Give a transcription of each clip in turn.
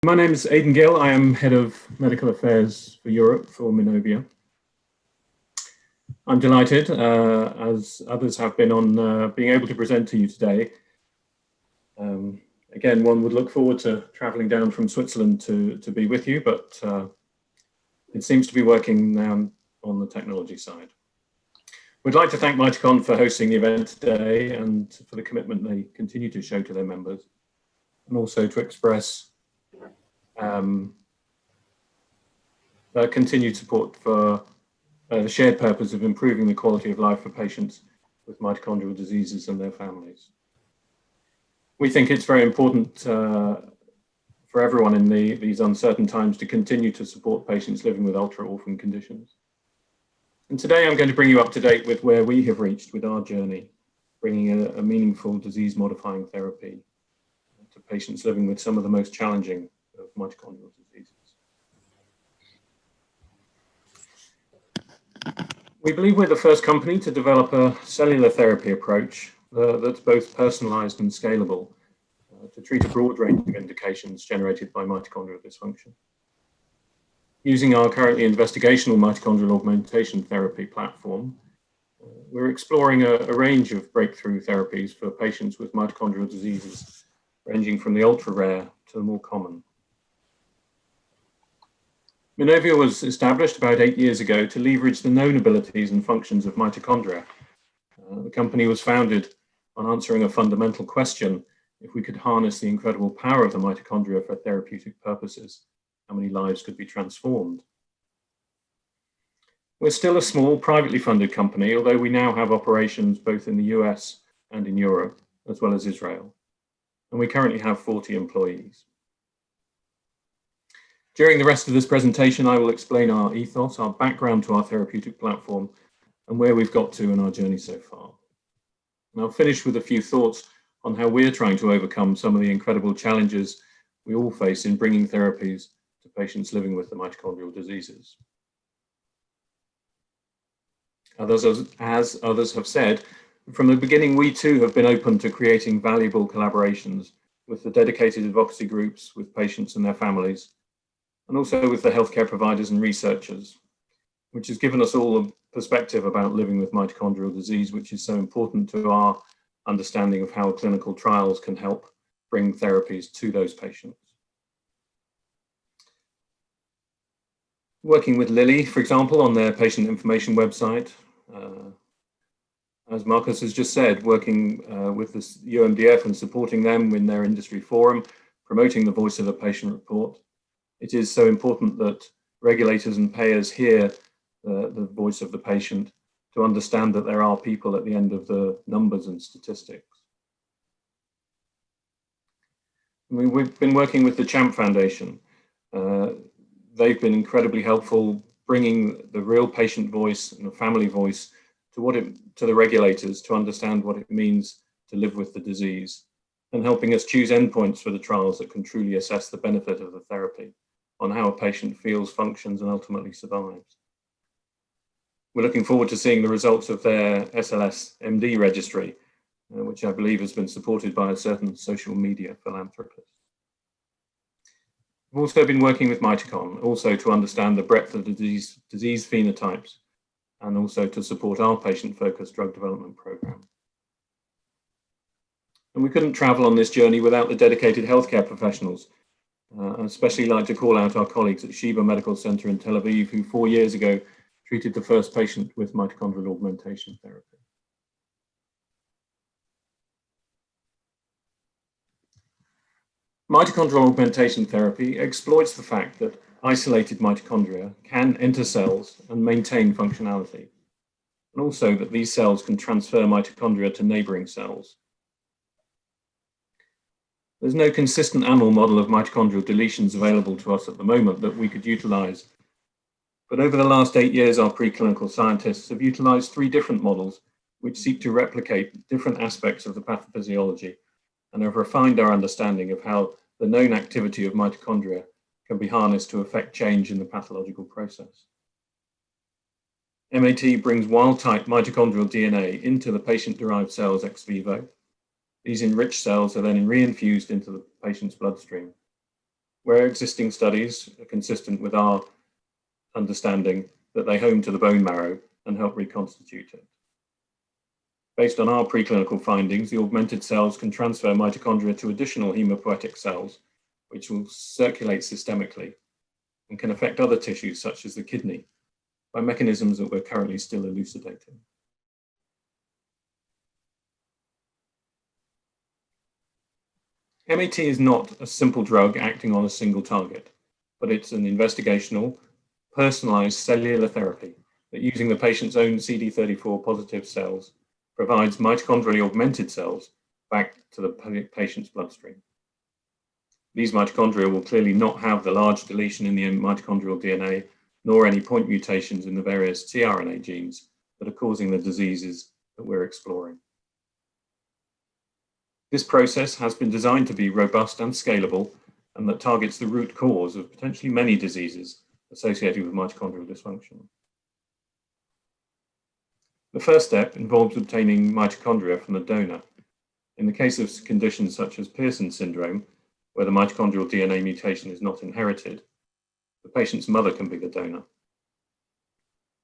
My name is Aidan Gill. I am Head of Medical Affairs for Europe for Minovia. I'm delighted, as others have been, on being able to present to you today. Again, one would look forward to traveling down from Switzerland to be with you, but it seems to be working now on the technology side. We'd like to thank Mitochondrial for hosting the event today and for the commitment they continue to show to their members, and also to express their continued support for the shared purpose of improving the quality of life for patients with mitochondrial diseases and their families. We think it's very important for everyone in these uncertain times to continue to support patients living with ultra-orphan conditions. And today I'm going to bring you up to date with where we have reached with our journey, bringing a meaningful disease-modifying therapy to patients living with some of the most challenging of mitochondrial diseases. We believe we're the first company to develop a cellular therapy approach that's both personalized and scalable to treat a broad range of indications generated by mitochondrial dysfunction. Using our currently investigational mitochondrial augmentation therapy platform, we're exploring a range of breakthrough therapies for patients with mitochondrial diseases, ranging from the ultra-rare to the more common. Minovia was established about 8 years ago to leverage the known abilities and functions of mitochondria. The company was founded on answering a fundamental question: if we could harness the incredible power of the mitochondria for therapeutic purposes, how many lives could be transformed? We're still a small, privately funded company, although we now have operations both in the US and in Europe, as well as Israel. And we currently have 40 employees. During the rest of this presentation, I will explain our ethos, our background to our therapeutic platform, and where we've got to in our journey so far. And I'll finish with a few thoughts on how we're trying to overcome some of the incredible challenges we all face in bringing therapies to patients living with the mitochondrial diseases. As others have said, from the beginning, we too have been open to creating valuable collaborations with the dedicated advocacy groups, with patients and their families, and also with the healthcare providers and researchers, which has given us all a perspective about living with mitochondrial disease, which is so important to our understanding of how clinical trials can help bring therapies to those patients. Working with Lilly, for example, on their patient information website, as Marcus has just said, working with the UMDF and supporting them in their industry forum, promoting the voice of the patient report. It is so important that regulators and payers hear the voice of the patient to understand that there are people at the end of the numbers and statistics. We've been working with the CHAMP Foundation. They've been incredibly helpful, bringing the real patient voice and the family voice to the regulators to understand what it means to live with the disease, and helping us choose endpoints for the trials that can truly assess the benefit of the therapy on how a patient feels, functions, and ultimately survives. We're looking forward to seeing the results of their SLS-MD registry, which I believe has been supported by a certain social media philanthropist. We've also been working with Mitochondrial, also to understand the breadth of the disease phenotypes, and also to support our patient-focused drug development program. And we couldn't travel on this journey without the dedicated healthcare professionals. I'd especially like to call out our colleagues at Sheba Medical Center in Tel Aviv, who 4 years ago treated the first patient with mitochondrial augmentation therapy. Mitochondrial augmentation therapy exploits the fact that isolated mitochondria can enter cells and maintain functionality, and also that these cells can transfer mitochondria to neighboring cells. There's no consistent animal model of mitochondrial deletions available to us at the moment that we could utilize. But over the last 8 years, our preclinical scientists have utilized 3 different models which seek to replicate different aspects of the pathophysiology and have refined our understanding of how the known activity of mitochondria can be harnessed to affect change in the pathological process. MAT brings wild-type mitochondrial DNA into the patient-derived cells ex vivo. These enriched cells are then reinfused into the patient's bloodstream. where existing studies are consistent with our understanding that they home to the bone marrow and help reconstitute it. Based on our preclinical findings, the augmented cells can transfer mitochondria to additional hemopoietic cells, which will circulate systemically and can affect other tissues such as the kidney by mechanisms that we're currently still elucidating. MAT is not a simple drug acting on a single target, but it's an investigational, personalized cellular therapy that, using the patient's own CD34 positive cells, provides mitochondrially augmented cells back to the patient's bloodstream. These mitochondria will clearly not have the large deletion in the mitochondrial DNA, nor any point mutations in the various tRNA genes that are causing the diseases that we're exploring. This process has been designed to be robust and scalable, and that targets the root cause of potentially many diseases associated with mitochondrial dysfunction. The first step involves obtaining mitochondria from the donor. In the case of conditions such as Pearson syndrome, where the mitochondrial DNA mutation is not inherited, the patient's mother can be the donor.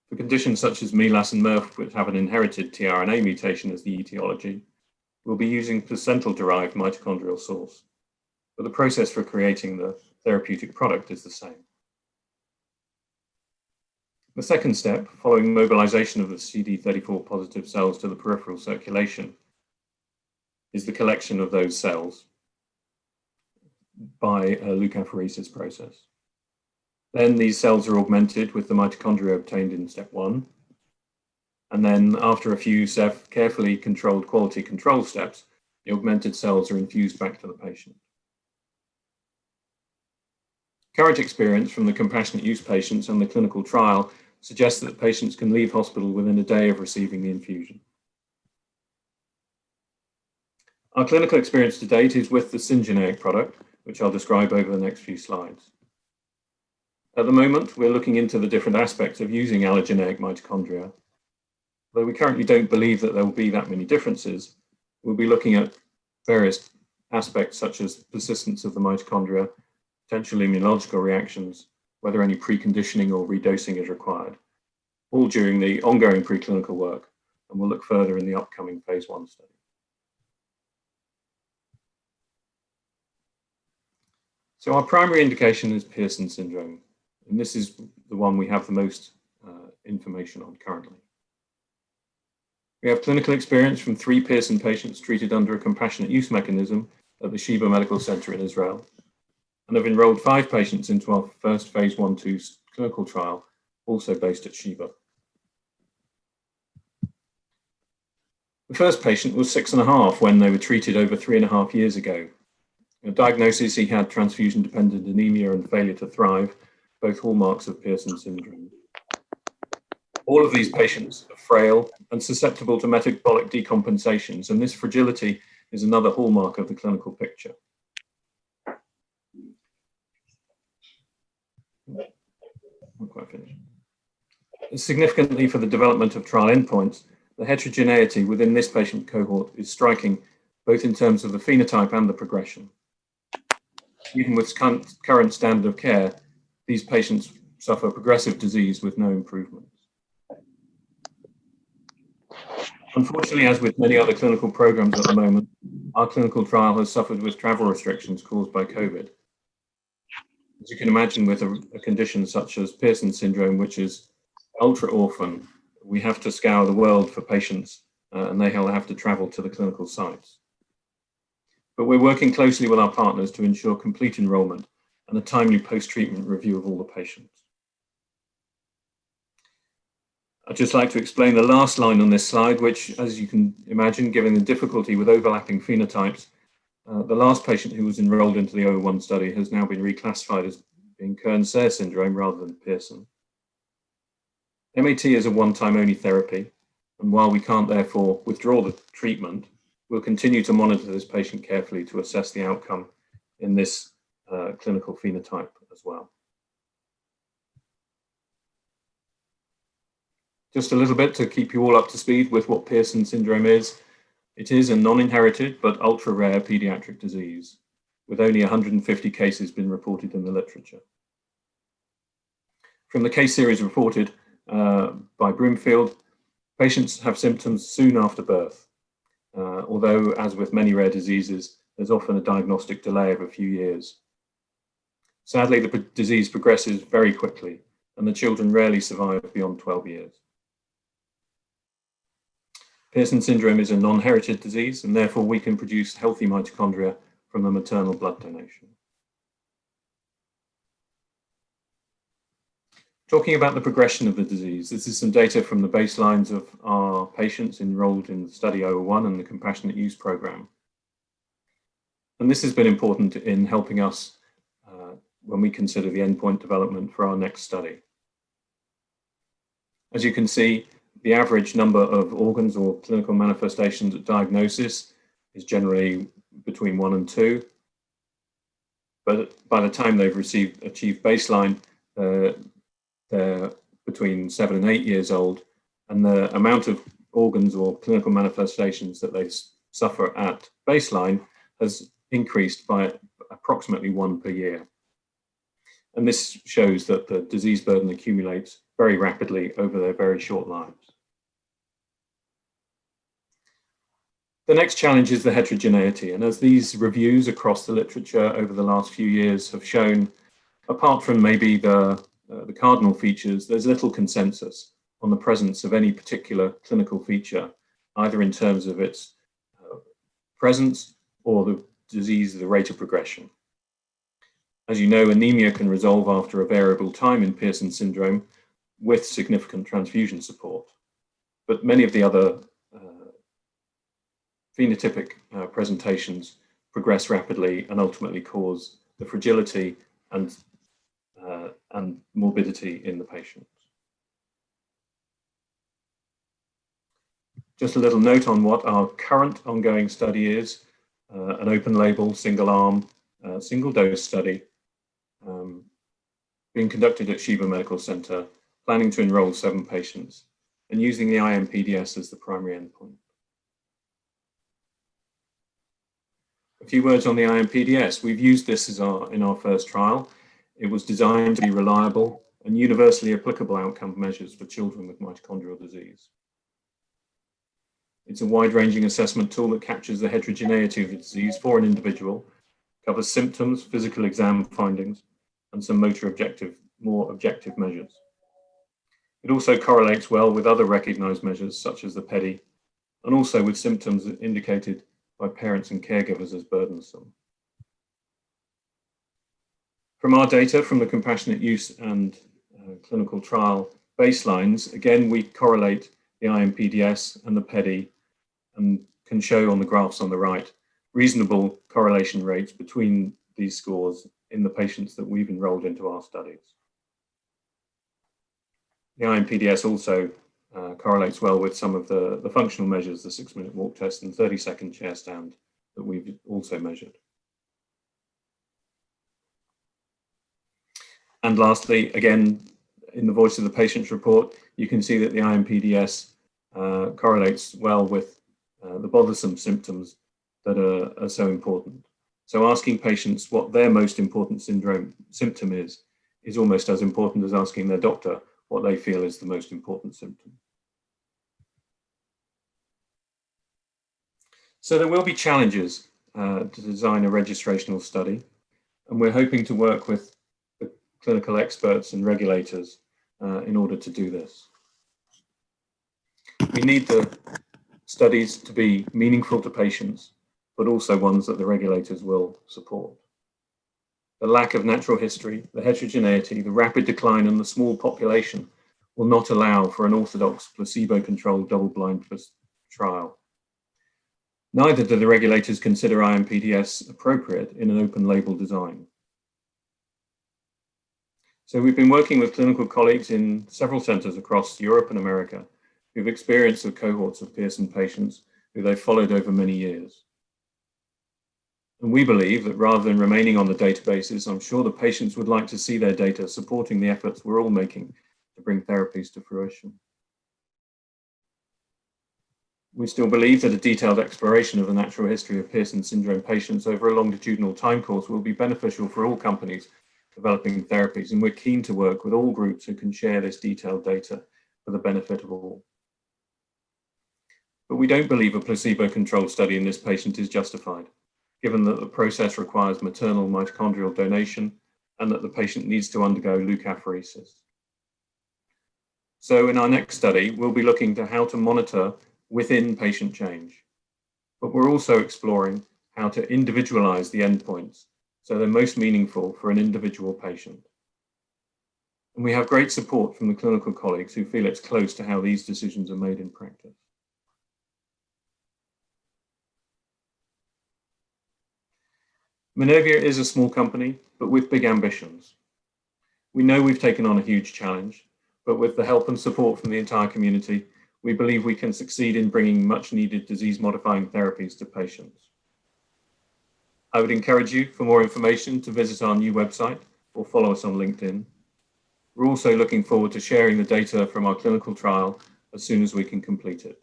For conditions such as MELAS and MERF, which have an inherited tRNA mutation as the etiology, we'll be using placental-derived mitochondrial source, but the process for creating the therapeutic product is the same. The second step, following mobilization of the CD34 positive cells to the peripheral circulation, is the collection of those cells by a leukapheresis process. Then these cells are augmented with the mitochondria obtained in step 1. And then after a few carefully controlled quality control steps, the augmented cells are infused back to the patient. Current experience from the compassionate use patients and the clinical trial suggests that patients can leave hospital within a day of receiving the infusion. Our clinical experience to date is with the syngeneic product, which I'll describe over the next few slides. At the moment, we're looking into the different aspects of using allogeneic mitochondria. Though we currently don't believe that there will be that many differences, we'll be looking at various aspects such as persistence of the mitochondria, potential immunological reactions, whether any preconditioning or redosing is required, all during the ongoing preclinical work, and we'll look further in the upcoming phase 1 study. So our primary indication is Pearson syndrome, and this is the one we have the most information on currently. We have clinical experience from 3 Pearson patients treated under a compassionate use mechanism at the Sheba Medical Center in Israel, and have enrolled 5 patients into our first phase 1/2 clinical trial, also based at Sheba. The first patient was 6.5 when they were treated over 3.5 years ago. A diagnosis, he had transfusion-dependent anemia and failure to thrive, both hallmarks of Pearson syndrome. All of these patients are frail and susceptible to metabolic decompensations, and this fragility is another hallmark of the clinical picture. Not quite finished. Significantly for the development of trial endpoints, the heterogeneity within this patient cohort is striking, both in terms of the phenotype and the progression. Even with current standard of care, these patients suffer progressive disease with no improvements. Unfortunately, as with many other clinical programs at the moment, our clinical trial has suffered with travel restrictions caused by COVID. As you can imagine, with a condition such as Pearson syndrome, which is ultra-orphan, we have to scour the world for patients, and they have to travel to the clinical sites. But we're working closely with our partners to ensure complete enrollment and a timely post-treatment review of all the patients. I'd just like to explain the last line on this slide, which, as you can imagine, given the difficulty with overlapping phenotypes, the last patient who was enrolled into the 001 study has now been reclassified as being Kearns-Sayre syndrome rather than Pearson. MAT is a one-time only therapy, and while we can't therefore withdraw the treatment, we'll continue to monitor this patient carefully to assess the outcome in this clinical phenotype as well. Just a little bit to keep you all up to speed with what Pearson syndrome is. It is a non-inherited but ultra-rare pediatric disease. with only 150 cases been reported in the literature. From the case series reported by Broomfield, patients have symptoms soon after birth, although, as with many rare diseases, there's often a diagnostic delay of a few years. Sadly, the disease progresses very quickly, and the children rarely survive beyond 12 years. Pearson syndrome is a non-herited disease, and therefore we can produce healthy mitochondria from the maternal blood donation. Talking about the progression of the disease, this is some data from the baselines of our patients enrolled in Study 001 and the Compassionate Use Program. And this has been important in helping us when we consider the endpoint development for our next study. As you can see, the average number of organs or clinical manifestations at diagnosis is generally between 1 and 2. But by the time they've achieved baseline, they're between 7 and 8 years old, and the amount of organs or clinical manifestations that they suffer at baseline has increased by approximately 1 per year. And this shows that the disease burden accumulates very rapidly over their very short lives. The next challenge is the heterogeneity, and as these reviews across the literature over the last few years have shown, apart from maybe the cardinal features, there's little consensus on the presence of any particular clinical feature, either in terms of its presence or the disease, the rate of progression. As you know, anemia can resolve after a variable time in Pearson syndrome with significant transfusion support, but many of the other phenotypic presentations progress rapidly and ultimately cause the fragility and morbidity in the patients. Just a little note on what our current ongoing study is, an open label, single arm, single dose study being conducted at Shiva Medical Center, planning to enroll 7 patients and using the IPMDS as the primary endpoint. A few words on the IPMDS. We've used this in our first trial. It was designed to be reliable and universally applicable outcome measures for children with mitochondrial disease. It's a wide-ranging assessment tool that captures the heterogeneity of the disease for an individual, covers symptoms, physical exam findings, and some more objective measures. It also correlates well with other recognized measures such as the PEDI, and also with symptoms indicated by parents and caregivers as burdensome. From our data from the compassionate use and clinical trial baselines, again, we correlate the IPMDS and the PEDI and can show on the graphs on the right reasonable correlation rates between these scores in the patients that we've enrolled into our studies. The IPMDS also correlates well with some of the functional measures, the 6-minute walk test and 30-second chair stand that we've also measured. And lastly, again, in the Voice of the Patients report, you can see that the IPMDS correlates well with the bothersome symptoms that are so important. So asking patients what their most important symptom is almost as important as asking their doctor what they feel is the most important symptom. So there will be challenges to design a registrational study, and we're hoping to work with the clinical experts and regulators in order to do this. We need the studies to be meaningful to patients, but also ones that the regulators will support. The lack of natural history, the heterogeneity, the rapid decline and the small population will not allow for an orthodox placebo-controlled double-blind trial. Neither do the regulators consider IPMDS appropriate in an open label design. So we've been working with clinical colleagues in several centers across Europe and America who've experienced the cohorts of Pearson patients who they've followed over many years. And we believe that rather than remaining on the databases, I'm sure the patients would like to see their data supporting the efforts we're all making to bring therapies to fruition. We still believe that a detailed exploration of the natural history of Pearson syndrome patients over a longitudinal time course will be beneficial for all companies developing therapies, and we're keen to work with all groups who can share this detailed data for the benefit of all. But we don't believe a placebo-controlled study in this patient is justified, given that the process requires maternal mitochondrial donation and that the patient needs to undergo leukapheresis. So in our next study, we'll be looking to how to monitor within patient change, but we're also exploring how to individualize the endpoints so they're most meaningful for an individual patient. And we have great support from the clinical colleagues who feel it's close to how these decisions are made in practice. Minovia is a small company, but with big ambitions. We know we've taken on a huge challenge, but with the help and support from the entire community, we believe we can succeed in bringing much needed disease-modifying therapies to patients. I would encourage you, for more information, to visit our new website or follow us on LinkedIn. We're also looking forward to sharing the data from our clinical trial as soon as we can complete it.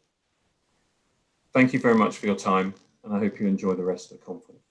Thank you very much for your time, and I hope you enjoy the rest of the conference.